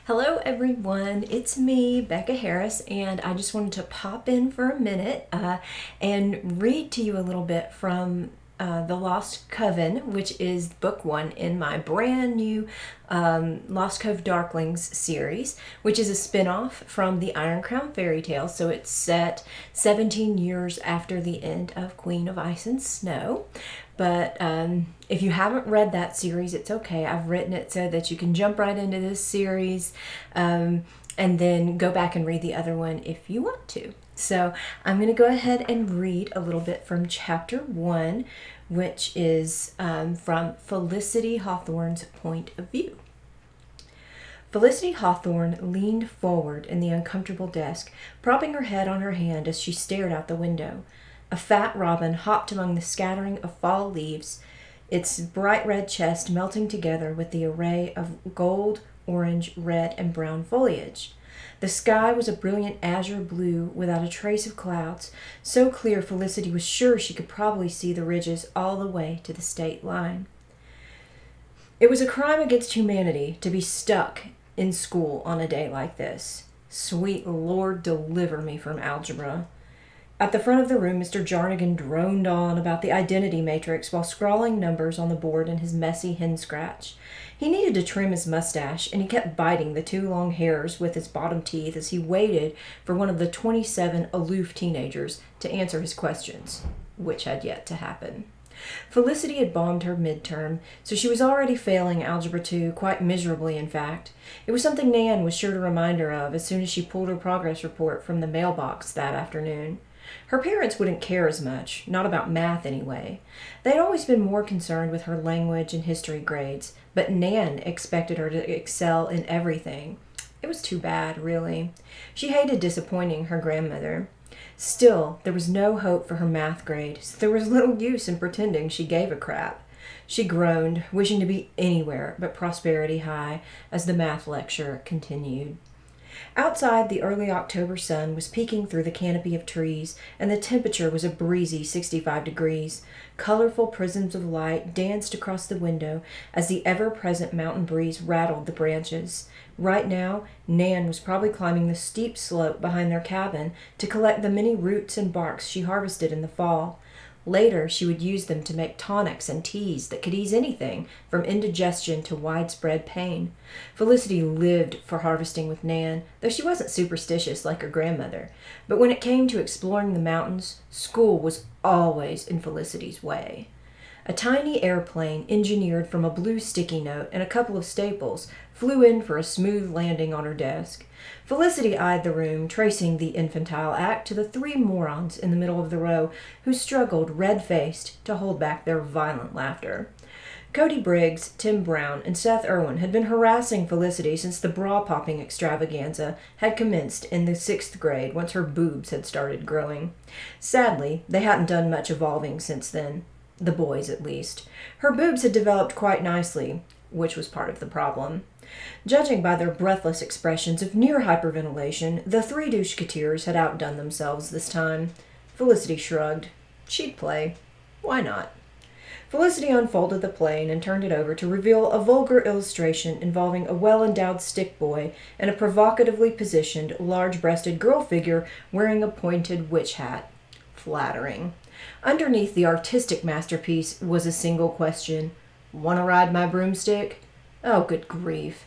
Hello, everyone. It's me, Becca Harris, and I just wanted to pop in for a minute and read to you a little bit from The Lost Coven, which is book one in my brand new Lost Cove Darklings series, which is a spin-off from the Iron Crown fairy tale. So it's set 17 years after the end of Queen of Ice and Snow. But if you haven't read that series, it's okay. I've written it so that you can jump right into this series and then go back and read the other one if you want to. So I'm going to go ahead and read a little bit from chapter 1, which is from Felicity Hawthorne's point of view. Felicity Hawthorne leaned forward in the uncomfortable desk, propping her head on her hand as she stared out the window. A fat robin hopped among the scattering of fall leaves, its bright red chest melting together with the array of gold, orange, red, and brown foliage. The sky was a brilliant azure blue without a trace of clouds, so clear Felicity was sure she could probably see the ridges all the way to the state line. It was a crime against humanity to be stuck in school on a day like this. Sweet Lord, deliver me from algebra. At the front of the room, Mr. Jarnigan droned on about the identity matrix while scrawling numbers on the board in his messy hen scratch. He needed to trim his mustache, and he kept biting the 2 long hairs with his bottom teeth as he waited for one of the 27 aloof teenagers to answer his questions, which had yet to happen. Felicity had bombed her midterm, so she was already failing Algebra 2, quite miserably in fact. It was something Nan was sure to remind her of as soon as she pulled her progress report from the mailbox that afternoon. Her parents wouldn't care as much, not about math anyway. They'd always been more concerned with her language and history grades, but Nan expected her to excel in everything. It was too bad, really. She hated disappointing her grandmother. Still, there was no hope for her math grade, so there was little use in pretending she gave a crap. She groaned, wishing to be anywhere but Prosperity High as the math lecture continued. Outside, the early October sun was peeking through the canopy of trees, and the temperature was a breezy 65 degrees. Colorful prisms of light danced across the window as the ever-present mountain breeze rattled the branches. Right now, Nan was probably climbing the steep slope behind their cabin to collect the many roots and barks she harvested in the fall. Later, she would use them to make tonics and teas that could ease anything from indigestion to widespread pain. Felicity lived for harvesting with Nan, though she wasn't superstitious like her grandmother. But when it came to exploring the mountains, school was always in Felicity's way. A tiny airplane, engineered from a blue sticky note and a couple of staples, flew in for a smooth landing on her desk. Felicity eyed the room, tracing the infantile act to the 3 morons in the middle of the row who struggled, red-faced, to hold back their violent laughter. Cody Briggs, Tim Brown, and Seth Irwin had been harassing Felicity since the bra-popping extravaganza had commenced in the 6th grade once her boobs had started growing. Sadly, they hadn't done much evolving since then. The boys, at least. Her boobs had developed quite nicely, which was part of the problem. Judging by their breathless expressions of near hyperventilation, the 3 doucheketeers had outdone themselves this time. Felicity shrugged. She'd play. Why not? Felicity unfolded the plane and turned it over to reveal a vulgar illustration involving a well-endowed stick boy and a provocatively positioned, large-breasted girl figure wearing a pointed witch hat. Flattering. Underneath the artistic masterpiece was a single question. "Wanna ride my broomstick?" Oh, good grief.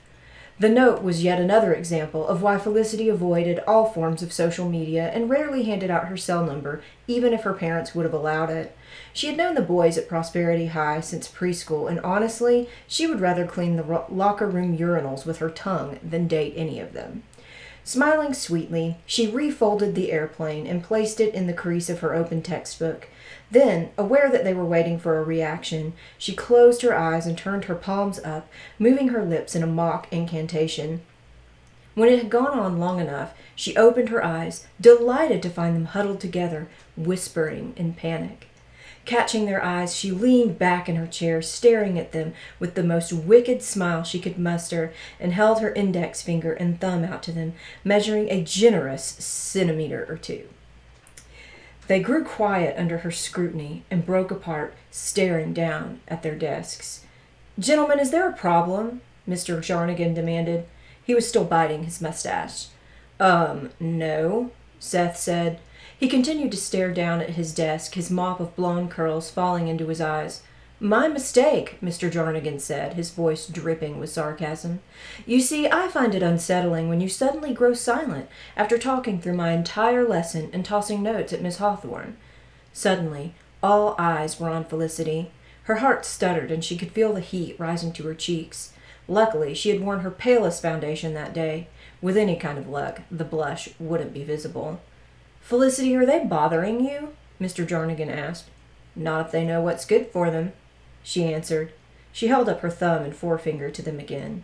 The note was yet another example of why Felicity avoided all forms of social media and rarely handed out her cell number, even if her parents would have allowed it. She had known the boys at Prosperity High since preschool, and honestly, she would rather clean the locker room urinals with her tongue than date any of them. Smiling sweetly, she refolded the airplane and placed it in the crease of her open textbook. Then, aware that they were waiting for a reaction, she closed her eyes and turned her palms up, moving her lips in a mock incantation. When it had gone on long enough, she opened her eyes, delighted to find them huddled together, whispering in panic. Catching their eyes, she leaned back in her chair, staring at them with the most wicked smile she could muster, and held her index finger and thumb out to them, measuring a generous centimeter or 2. They grew quiet under her scrutiny and broke apart, staring down at their desks. "Gentlemen, is there a problem?" Mr. Jarnigan demanded. He was still biting his mustache. No, Seth said. He continued to stare down at his desk, his mop of blonde curls falling into his eyes. My mistake, Mr. Jarnigan said, his voice dripping with sarcasm. You see, I find it unsettling when you suddenly grow silent after talking through my entire lesson and tossing notes at Miss Hawthorne. Suddenly, all eyes were on Felicity. Her heart stuttered and she could feel the heat rising to her cheeks. Luckily, she had worn her palest foundation that day. With any kind of luck, the blush wouldn't be visible. Felicity, are they bothering you? Mr. Jarnigan asked. Not if they know what's good for them, she answered. She held up her thumb and forefinger to them again.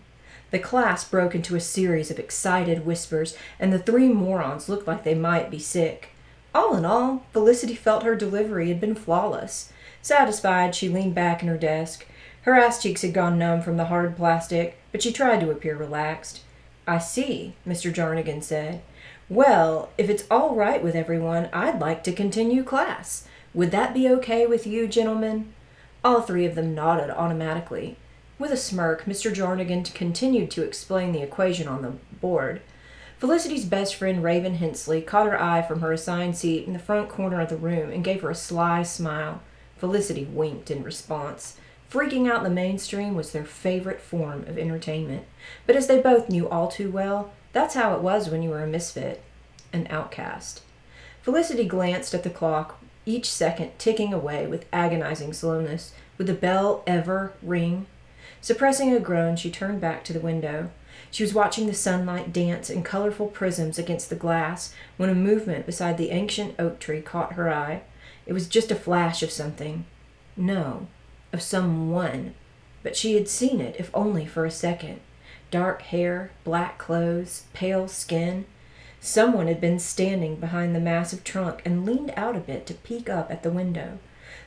The class broke into a series of excited whispers, and the three morons looked like they might be sick. All in all, Felicity felt her delivery had been flawless. Satisfied, she leaned back in her desk. Her ass cheeks had gone numb from the hard plastic, but she tried to appear relaxed. I see, Mr. Jarnigan said. Well, if it's all right with everyone, I'd like to continue class. Would that be okay with you, gentlemen? All three of them nodded automatically. With a smirk, Mr. Jarnigan continued to explain the equation on the board. Felicity's best friend, Raven Hensley, caught her eye from her assigned seat in the front corner of the room and gave her a sly smile. Felicity winked in response. Freaking out in the mainstream was their favorite form of entertainment. But as they both knew all too well, that's how it was when you were a misfit, an outcast. Felicity glanced at the clock, each second ticking away with agonizing slowness. Would the bell ever ring? Suppressing a groan, she turned back to the window. She was watching the sunlight dance in colorful prisms against the glass when a movement beside the ancient oak tree caught her eye. It was just a flash of something. No, of someone. But she had seen it, if only for a second. Dark hair, black clothes, pale skin. Someone had been standing behind the massive trunk and leaned out a bit to peek up at the window.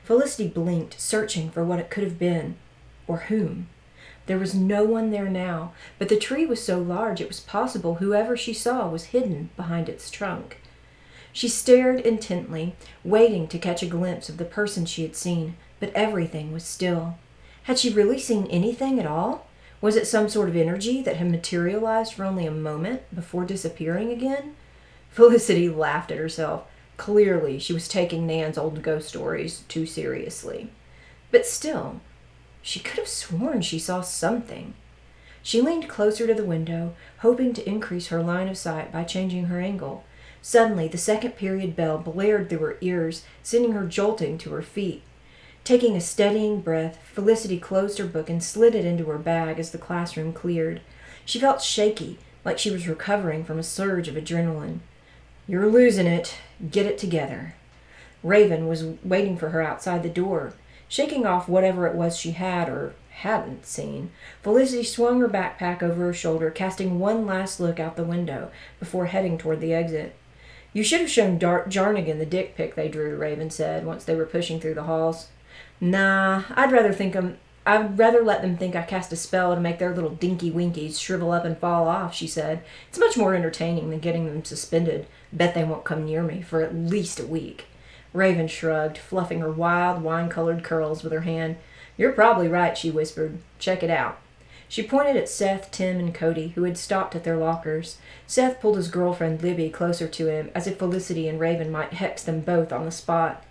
Felicity blinked, searching for what it could have been, or whom. There was no one there now, but the tree was so large it was possible whoever she saw was hidden behind its trunk. She stared intently, waiting to catch a glimpse of the person she had seen, but everything was still. Had she really seen anything at all? Was it some sort of energy that had materialized for only a moment before disappearing again? Felicity laughed at herself. Clearly, she was taking Nan's old ghost stories too seriously. But still, she could have sworn she saw something. She leaned closer to the window, hoping to increase her line of sight by changing her angle. Suddenly, the second period bell blared through her ears, sending her jolting to her feet. Taking a steadying breath, Felicity closed her book and slid it into her bag as the classroom cleared. She felt shaky, like she was recovering from a surge of adrenaline. You're losing it. Get it together. Raven was waiting for her outside the door. Shaking off whatever it was she had or hadn't seen, Felicity swung her backpack over her shoulder, casting one last look out the window before heading toward the exit. You should have shown Jarnigan the dick pic they drew, Raven said, once they were pushing through the halls. Nah, I'd rather let them think I cast a spell to make their little dinky winkies shrivel up and fall off, she said. It's much more entertaining than getting them suspended. Bet they won't come near me for at least a week. Raven shrugged, fluffing her wild, wine-colored curls with her hand. You're probably right, she whispered. Check it out. She pointed at Seth, Tim, and Cody, who had stopped at their lockers. Seth pulled his girlfriend Libby closer to him, as if Felicity and Raven might hex them both on the spot.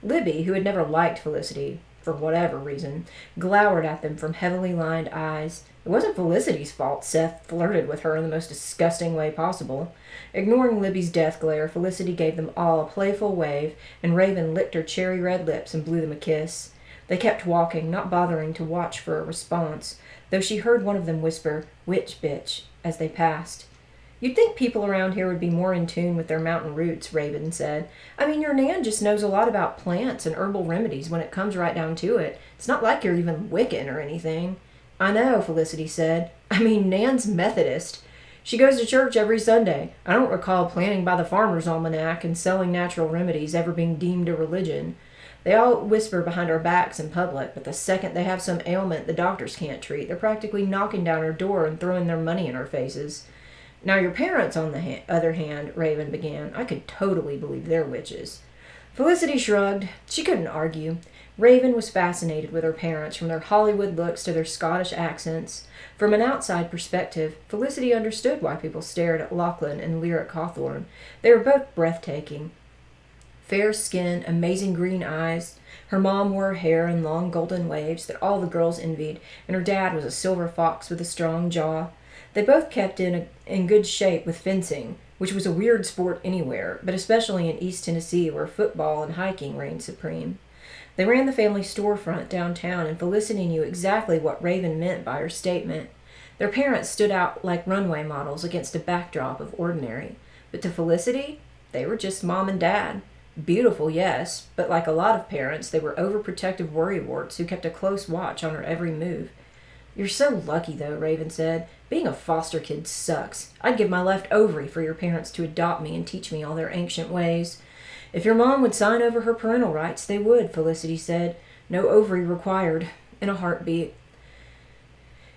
Libby, who had never liked Felicity, for whatever reason, glowered at them from heavily lined eyes. It wasn't Felicity's fault Seth flirted with her in the most disgusting way possible. Ignoring Libby's death glare, Felicity gave them all a playful wave, and Raven licked her cherry-red lips and blew them a kiss. They kept walking, not bothering to watch for a response, though she heard one of them whisper, "Witch bitch," as they passed. You'd think people around here would be more in tune with their mountain roots, Raven said. I mean, your Nan just knows a lot about plants and herbal remedies when it comes right down to it. It's not like you're even Wiccan or anything. I know, Felicity said. I mean, Nan's Methodist. She goes to church every Sunday. I don't recall planning by the Farmer's Almanac and selling natural remedies ever being deemed a religion. They all whisper behind our backs in public, but the second they have some ailment the doctors can't treat, they're practically knocking down our door and throwing their money in our faces. Now your parents, on the other hand, Raven began, I could totally believe they're witches. Felicity shrugged. She couldn't argue. Raven was fascinated with her parents, from their Hollywood looks to their Scottish accents. From an outside perspective, Felicity understood why people stared at Lachlan and Lyric Hawthorne. They were both breathtaking. Fair skin, amazing green eyes. Her mom wore her hair in long golden waves that all the girls envied, and her dad was a silver fox with a strong jaw. They both kept in good shape with fencing, which was a weird sport anywhere, but especially in East Tennessee where football and hiking reigned supreme. They ran the family storefront downtown, and Felicity knew exactly what Raven meant by her statement. Their parents stood out like runway models against a backdrop of ordinary. But to Felicity, they were just mom and dad. Beautiful, yes, but like a lot of parents, they were overprotective worrywarts who kept a close watch on her every move. "You're so lucky, though," Raven said. "Being a foster kid sucks. I'd give my left ovary for your parents to adopt me and teach me all their ancient ways." "If your mom would sign over her parental rights, they would," Felicity said. "No ovary required." In a heartbeat.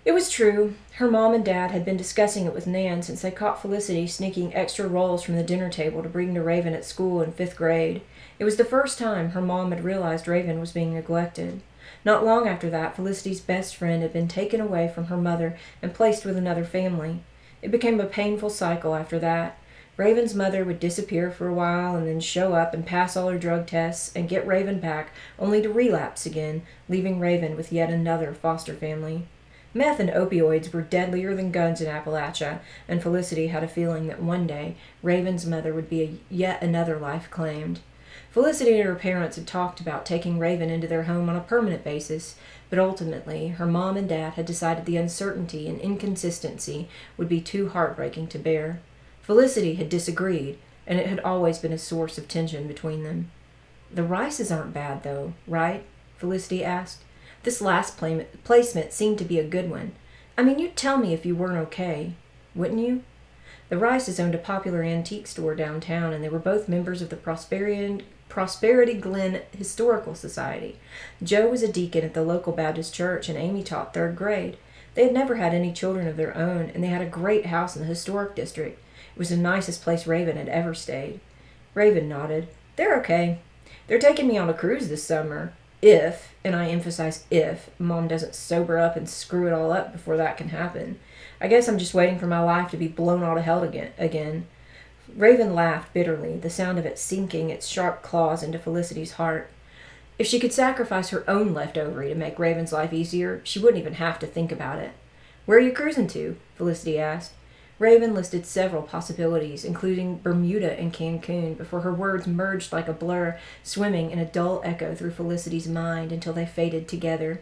It was true. Her mom and dad had been discussing it with Nan since they caught Felicity sneaking extra rolls from the dinner table to bring to Raven at school in 5th grade. It was the first time her mom had realized Raven was being neglected. Not long after that, Felicity's best friend had been taken away from her mother and placed with another family. It became a painful cycle after that. Raven's mother would disappear for a while and then show up and pass all her drug tests and get Raven back, only to relapse again, leaving Raven with yet another foster family. Meth and opioids were deadlier than guns in Appalachia, and Felicity had a feeling that one day Raven's mother would be yet another life claimed. Felicity and her parents had talked about taking Raven into their home on a permanent basis, but ultimately her mom and dad had decided the uncertainty and inconsistency would be too heartbreaking to bear. Felicity had disagreed, and it had always been a source of tension between them. "The Rices aren't bad, though, right?" Felicity asked. "This last placement seemed to be a good one. I mean, you'd tell me if you weren't okay, wouldn't you?" The Rices owned a popular antique store downtown, and they were both members of the Prosperity Glen Historical Society. Joe was a deacon at the local Baptist church, and Amy taught 3rd grade. They had never had any children of their own, and they had a great house in the historic district. It was the nicest place Raven had ever stayed. Raven nodded. "They're okay. They're taking me on a cruise this summer. If, and I emphasize if, Mom doesn't sober up and screw it all up before that can happen. I guess I'm just waiting for my life to be blown all to hell again." Raven laughed bitterly, the sound of it sinking its sharp claws into Felicity's heart. If she could sacrifice her own left ovary to make Raven's life easier, she wouldn't even have to think about it. "Where are you cruising to?" Felicity asked. Raven listed several possibilities, including Bermuda and Cancun, before her words merged like a blur, swimming in a dull echo through Felicity's mind until they faded together.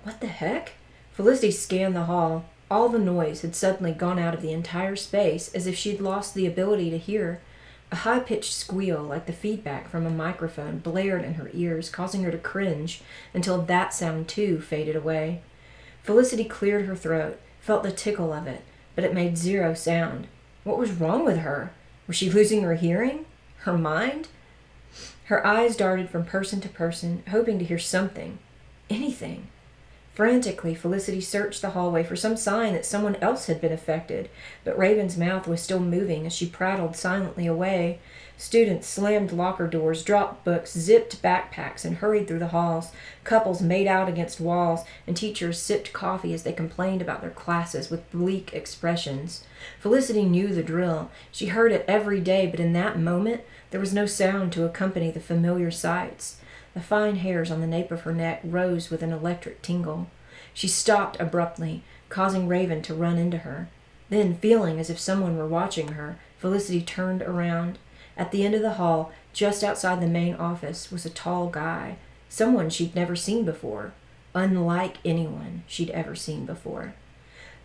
"What the heck?" Felicity scanned the hall. All the noise had suddenly gone out of the entire space, as if she'd lost the ability to hear. A high-pitched squeal, like the feedback from a microphone, blared in her ears, causing her to cringe, until that sound too faded away. Felicity cleared her throat, felt the tickle of it, but it made zero sound. What was wrong with her? Was she losing her hearing? Her mind? Her eyes darted from person to person, hoping to hear something. Anything. Frantically, Felicity searched the hallway for some sign that someone else had been affected, but Raven's mouth was still moving as she prattled silently away. Students slammed locker doors, dropped books, zipped backpacks, and hurried through the halls. Couples made out against walls, and teachers sipped coffee as they complained about their classes with bleak expressions. Felicity knew the drill. She heard it every day, but in that moment there was no sound to accompany the familiar sights. The fine hairs on the nape of her neck rose with an electric tingle. She stopped abruptly, causing Raven to run into her. Then, feeling as if someone were watching her, Felicity turned around. At the end of the hall, just outside the main office, was a tall guy, someone she'd never seen before, unlike anyone she'd ever seen before.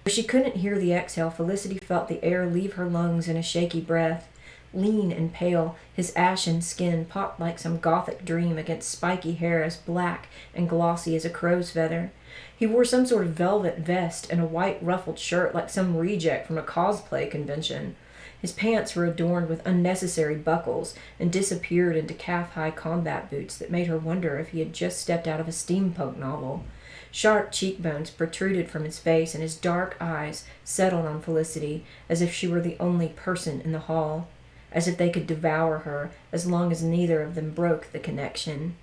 Though she couldn't hear the exhale, Felicity felt the air leave her lungs in a shaky breath. Lean and pale, his ashen skin popped like some gothic dream against spiky hair as black and glossy as a crow's feather. He wore some sort of velvet vest and a white ruffled shirt like some reject from a cosplay convention. His pants were adorned with unnecessary buckles and disappeared into calf-high combat boots that made her wonder if he had just stepped out of a steampunk novel. Sharp cheekbones protruded from his face, and his dark eyes settled on Felicity as if she were the only person in the hall. as if they could devour her as long as neither of them broke the connection.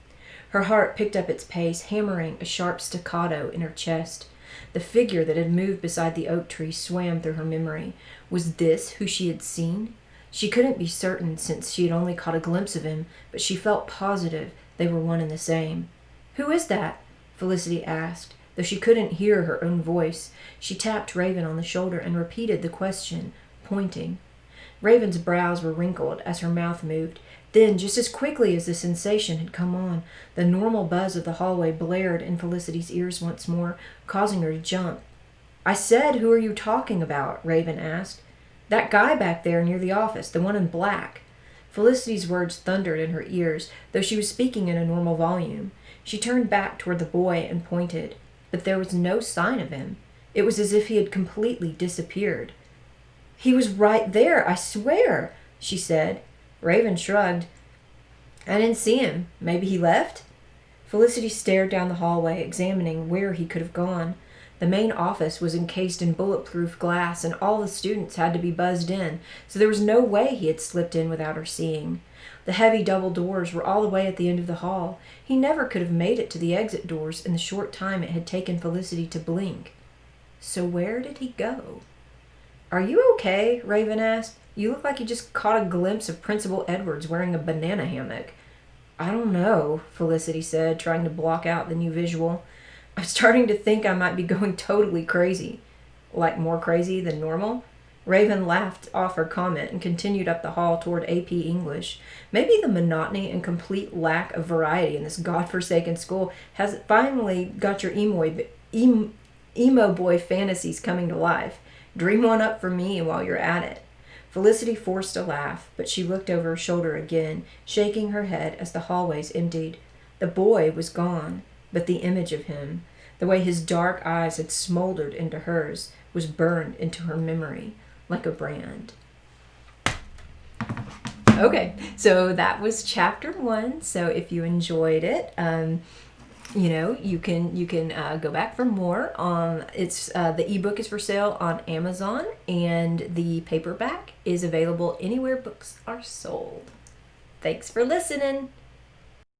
Her heart picked up its pace, hammering a sharp staccato in her chest. The figure that had moved beside the oak tree swam through her memory. Was this who she had seen? She couldn't be certain, since she had only caught a glimpse of him, but she felt positive they were one and the same. "Who is that?" Felicity asked, though she couldn't hear her own voice. She tapped Raven on the shoulder and repeated the question, pointing. Raven's brows were wrinkled as her mouth moved. Then, just as quickly as the sensation had come on, the normal buzz of the hallway blared in Felicity's ears once more, causing her to jump. "I said, who are you talking about?" Raven asked. "That guy back there near the office, the one in black." Felicity's words thundered in her ears, though she was speaking in a normal volume. She turned back toward the boy and pointed, but there was no sign of him. It was as if he had completely disappeared. "He was right there, I swear," she said. Raven shrugged. "I didn't see him. Maybe he left?" Felicity stared down the hallway, examining where he could have gone. The main office was encased in bulletproof glass, and all the students had to be buzzed in, so there was no way he had slipped in without her seeing. The heavy double doors were all the way at the end of the hall. He never could have made it to the exit doors in the short time it had taken Felicity to blink. So where did he go? "Are you okay?" Raven asked. "You look like you just caught a glimpse of Principal Edwards wearing a banana hammock." "I don't know," Felicity said, trying to block out the new visual. "I'm starting to think I might be going totally crazy." "Like more crazy than normal?" Raven laughed off her comment and continued up the hall toward AP English. Maybe the monotony and complete lack of variety in this godforsaken school has finally got your emo boy fantasies coming to life. Dream one up for me while you're at it. Felicity forced a laugh, but she looked over her shoulder again, shaking her head as the hallways emptied. The boy was gone, but the image of him, the way his dark eyes had smoldered into hers, was burned into her memory like a brand. Okay, so that was chapter 1. So if you enjoyed it, you can go back for more. It's the ebook is for sale on Amazon, and the paperback is available anywhere books are sold. Thanks for listening.